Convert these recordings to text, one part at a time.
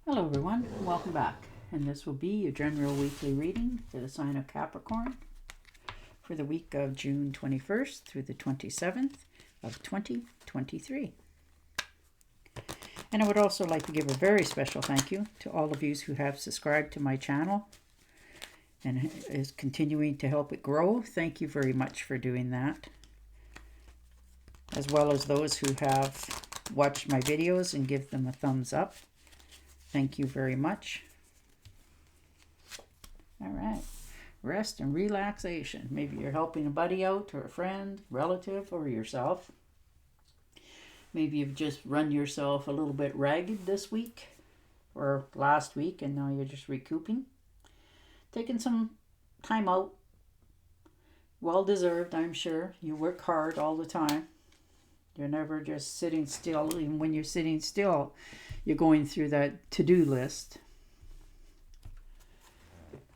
Hello everyone, welcome back. And this will be your general weekly reading for the sign of Capricorn for the week of June 21st through the 27th of 2023. And I would also like to give a very special thank you to all of you who have subscribed to my channel and is continuing to help it grow. Thank you very much for doing that. As well as those who have watched my videos and give them a thumbs up. Thank you very much. All right. Rest and relaxation. Maybe you're helping a buddy out or a friend, relative, or yourself. Maybe you've just run yourself a little bit ragged this week or last week and now you're just recouping. Taking some time out. Well deserved, I'm sure. You work hard all the time. You're never just sitting still. Even when you're sitting still, you're going through that to-do list.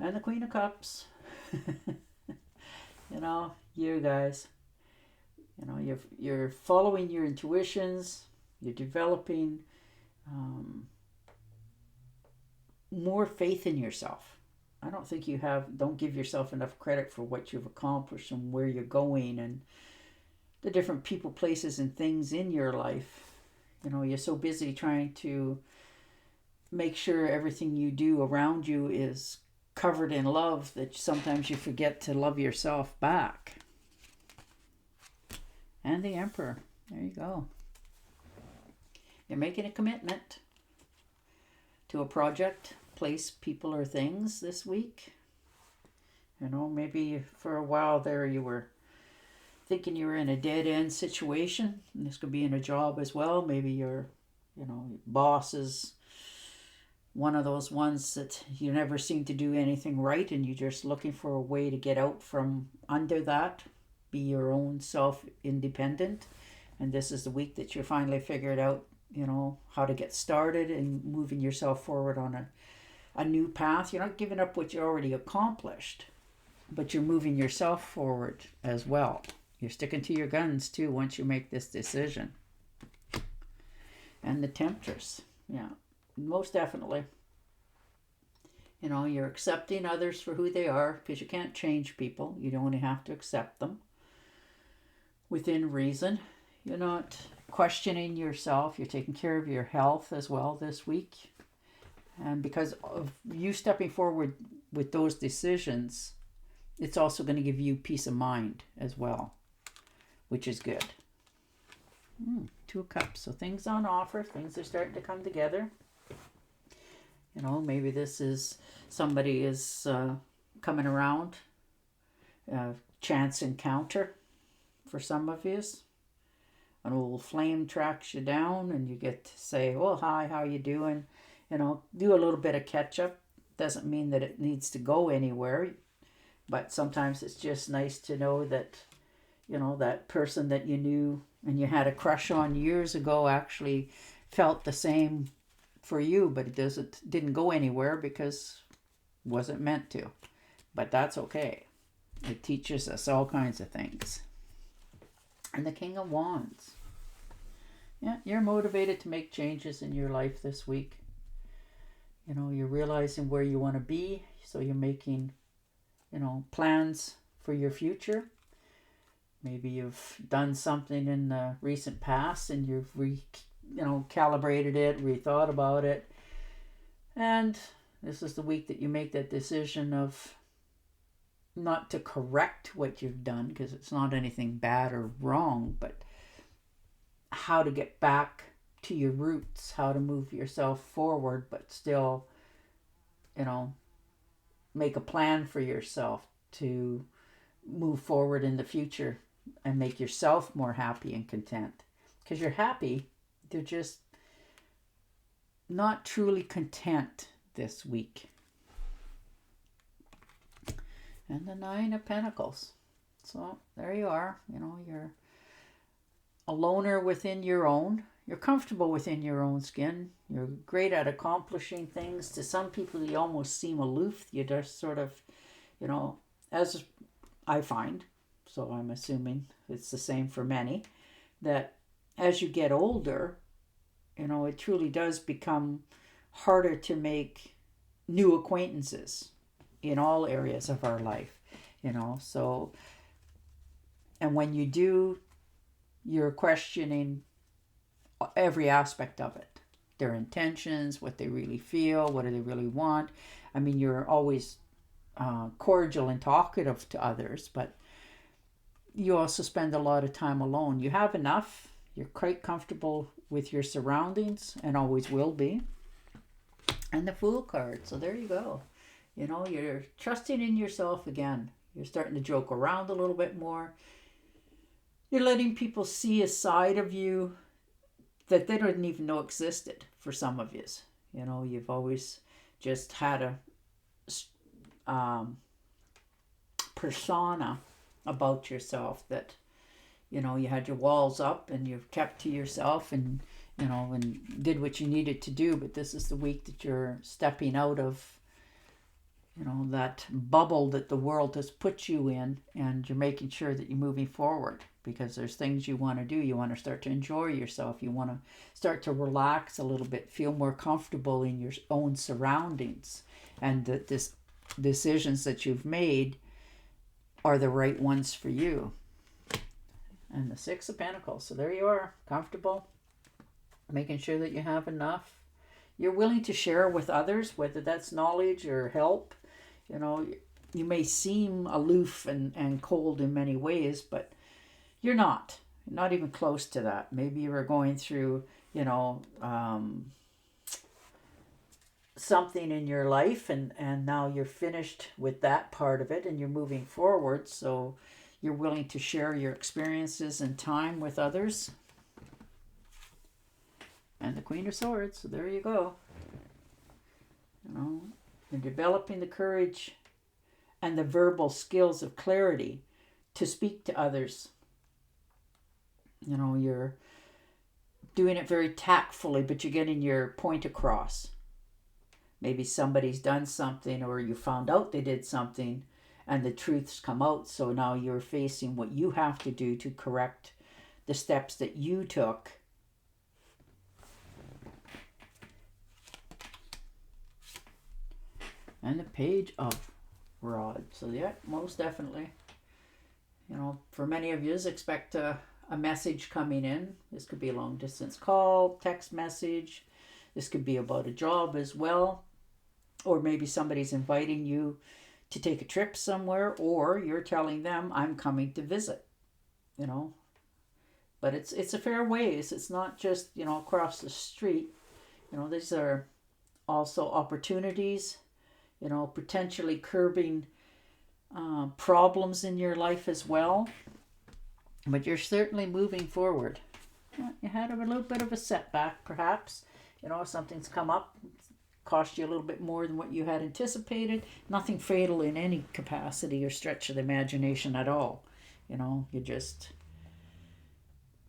And the Queen of Cups. You guys. You're following your intuitions. You're developing more faith in yourself. I don't think don't give yourself enough credit for what you've accomplished and where you're going and the different people, places, and things in your life. You're so busy trying to make sure everything you do around you is covered in love that sometimes you forget to love yourself back. And the Emperor. There you go. You're making a commitment to a project, place, people, or things this week. Maybe for a while there you were thinking you were in a dead-end situation, and this could be in a job as well. Maybe your boss is one of those ones that you never seem to do anything right, and you're just looking for a way to get out from under that, be your own self-independent. And this is the week that you finally figured out, how to get started and moving yourself forward on a new path. You're not giving up what you already accomplished, but you're moving yourself forward as well. You're sticking to your guns too once you make this decision. And the Temptress. Yeah, most definitely. You're accepting others for who they are because you can't change people. You only have to accept them within reason. You're not questioning yourself. You're taking care of your health as well this week. And because of you stepping forward with those decisions, it's also going to give you peace of mind as well, which is good. Two of Cups. So things on offer. Things are starting to come together. Maybe this is somebody is coming around. Chance encounter for some of you. An old flame tracks you down and you get to say, well, hi, how you doing? Do a little bit of catch up. Doesn't mean that it needs to go anywhere. But sometimes it's just nice to know that, that person that you knew and you had a crush on years ago actually felt the same for you, but it didn't go anywhere because it wasn't meant to. But that's okay. It teaches us all kinds of things. And the King of Wands. Yeah, you're motivated to make changes in your life this week. You're realizing where you want to be, so you're making plans for your future. Maybe you've done something in the recent past and you've calibrated it, rethought about it. And this is the week that you make that decision of not to correct what you've done, because it's not anything bad or wrong, but how to get back to your roots, how to move yourself forward, but still, make a plan for yourself to move forward in the future and make yourself more happy and content. Because you're happy, they're just not truly content this week. And the Nine of Pentacles. So there you are. You're a loner within your own. You're comfortable within your own skin. You're great at accomplishing things. To some people, you almost seem aloof. You just sort of, as I find, so I'm assuming it's the same for many, that as you get older, it truly does become harder to make new acquaintances in all areas of our life, So, and when you do, you're questioning every aspect of it, their intentions, what they really feel, what do they really want. I mean, you're always cordial and talkative to others, but you also spend a lot of time alone. You have enough. You're quite comfortable with your surroundings and always will be. And the Fool card. So there you go. You're trusting in yourself again. You're starting to joke around a little bit more. You're letting people see a side of you that they didn't even know existed for some of you. You've always just had a persona about yourself that, you had your walls up and you've kept to yourself and did what you needed to do. But this is the week that you're stepping out of, that bubble that the world has put you in, and you're making sure that you're moving forward because there's things you want to do. You want to start to enjoy yourself. You want to start to relax a little bit, feel more comfortable in your own surroundings, and that this decisions that you've made are the right ones for you. And the Six of Pentacles. So there you are, comfortable, making sure that you have enough. You're willing to share with others, whether that's knowledge or help. You may seem aloof and cold in many ways, but you're not. You're not even close to that. Maybe you were going through, something in your life and now you're finished with that part of it and you're moving forward. So you're willing to share your experiences and time with others. And the Queen of Swords. So there you go. You're developing the courage and the verbal skills of clarity to speak to others. You're doing it very tactfully, but you're getting your point across. Maybe somebody's done something or you found out they did something and the truth's come out. So now you're facing what you have to do to correct the steps that you took. And the Page of Rods. So yeah, most definitely. For many of you, expect a message coming in. This could be a long distance call, text message. This could be about a job as well. Or maybe somebody's inviting you to take a trip somewhere, or you're telling them, I'm coming to visit. But it's a fair ways. It's not just, across the street. These are also opportunities, potentially curbing problems in your life as well. But you're certainly moving forward. You had a little bit of a setback, perhaps. Something's come up, cost you a little bit more than what you had anticipated. Nothing fatal in any capacity or stretch of the imagination at all. You just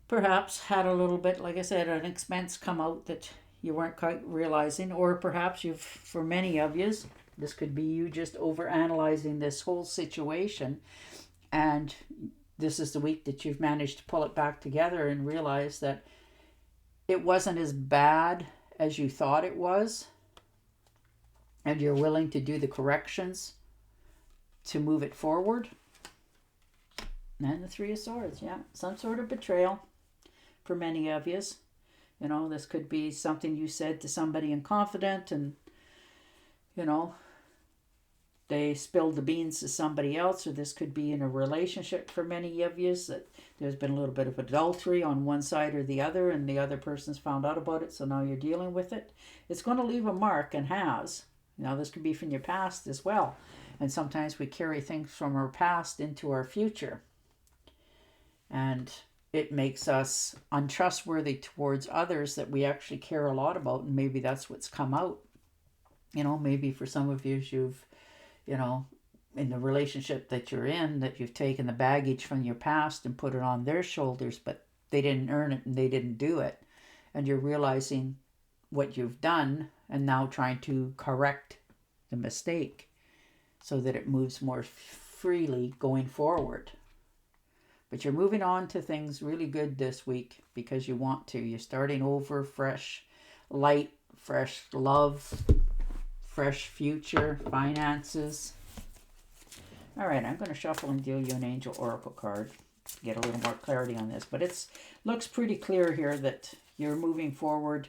perhaps had a little bit, like I said, an expense come out that you weren't quite realizing, or perhaps for many of you, this could be you just overanalyzing this whole situation, and this is the week that you've managed to pull it back together and realize that it wasn't as bad as you thought it was, and you're willing to do the corrections to move it forward. And the Three of Swords, yeah, some sort of betrayal for many of you. This could be something you said to somebody in confidence, and they spilled the beans to somebody else. Or this could be in a relationship for many of you, that there's been a little bit of adultery on one side or the other, and the other person's found out about it, so now you're dealing with it. It's going to leave a mark, and has. This could be from your past as well. And sometimes we carry things from our past into our future. And it makes us untrustworthy towards others that we actually care a lot about, and maybe that's what's come out. Maybe for some of you, you've, in the relationship that you're in, that you've taken the baggage from your past and put it on their shoulders, but they didn't earn it and they didn't do it. And you're realizing what you've done and now trying to correct the mistake so that it moves more freely going forward. But you're moving on to things really good this week because you want to. You're starting over fresh, light, fresh love, fresh future, finances. All right, I'm going to shuffle and deal you an angel oracle card. Get a little more clarity on this. But it looks pretty clear here that you're moving forward,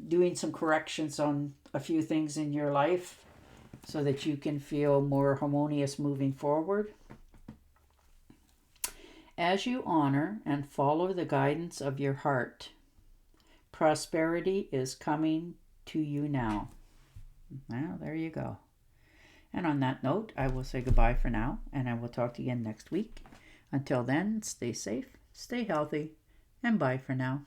doing some corrections on a few things in your life so that you can feel more harmonious moving forward. As you honor and follow the guidance of your heart, prosperity is coming to you now. Well, there you go. And on that note, I will say goodbye for now, and I will talk to you again next week. Until then, stay safe, stay healthy, and bye for now.